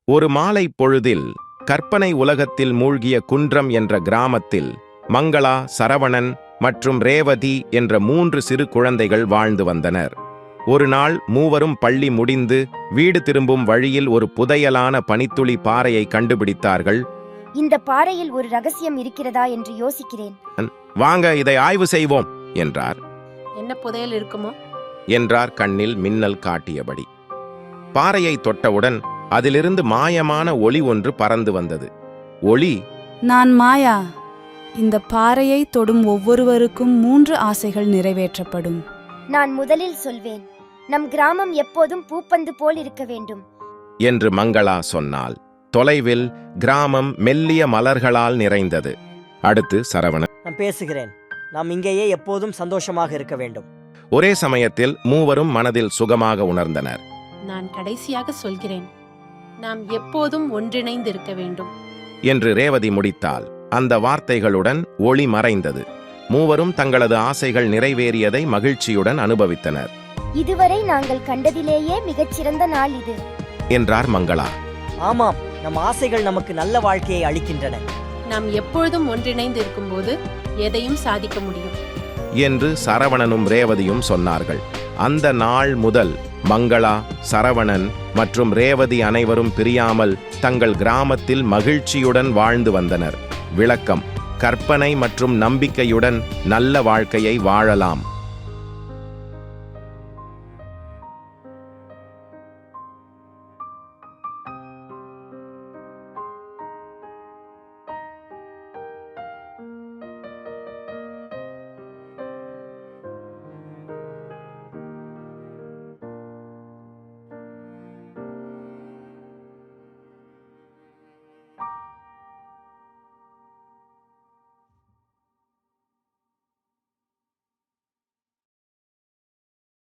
ஒரு மாலை பொழுதில் கற்பனை உலகத்தில் மூழ்கிய குன்றம் என்ற கிராமத்தில் மங்களா, சரவணன் மற்றும் ரேவதி என்ற 3 சிறு குழந்தைகள் வாழ்ந்து வந்தனர். ஒரு நாள் மூவரும் பள்ளி முடிந்து வீடு திரும்பும் வழியில் ஒரு புதையலான பனித்துளி பாறையை கண்டுபிடித்தார்கள். இந்த பாறையில் ஒரு ரகசியம் இருக்கிறதா என்று யோசிக்கிறேன். வாங்க இதை ஆய்வு செய்வோம் என்றார். என்ன புதையல் இருக்குமோ என்றார் கண்ணில் மின்னல் காட்டியபடி. பாறையை தொட்டவுடன் அதிலிருந்து மாயமான ஒளி ஒன்று பறந்து வந்தது. ஒளி, நான் மாயா. இந்த பாறையை தொடும் ஒவ்வொருவருக்கும் 3 ஆசைகள் நிறைவேற்றப்படும். நான் முதலில் சொல்வேன், நம் கிராமம் எப்போதும் பூப்பந்து போல் இருக்க வேண்டும் என்று மங்களா சொன்னாள். தொலைவில் கிராமம் மெல்லிய மலர்களால் நிறைந்தது. அடுத்து சரவணன், நான் பேசுகிறேன், நாம் இங்கேயே எப்போதும் சந்தோஷமாக இருக்க வேண்டும். ஒரே சமயத்தில் மூவரும் மனதில் சுகமாக உணர்ந்தனர். நான் கடைசியாக சொல்கிறேன், நாம் எப்போதும் ஒன்றிணைந்து இருக்க வேண்டும் என்று ரேவதி முடித்தாள். அந்த வார்த்தைகளுடன் ஒளி மறைந்தது. மூவரும் தங்களது ஆசைகள் நிறைவேறியதை மகிழ்ச்சியுடன் அனுபவித்தனர். இதுவரை நாங்கள் கண்டதிலேயே மிகச்சிறந்த நாள் இது என்றார் மங்களா. ஆமாம், நம் ஆசைகள் நமக்கு நல்ல வாழ்க்கையை அளிக்கின்றன. நாம் எப்பொழுதும் ஒன்றிணைந்து இருக்கும்போது எதையும் சாதிக்க முடியும் என்று சரவணனும் ரேவதியும் சொன்னார்கள். அந்த நாள் முதல் மங்களா, சரவணன் மற்றும் ரேவதி அனைவரும் பிரியாமல் தங்கள் கிராமத்தில் மகிழ்ச்சியுடன் வாழ்ந்து வந்தனர். விளக்கம்: கற்பனை மற்றும் நம்பிக்கையுடன் நல்ல வாழ்க்கையை வாழலாம்.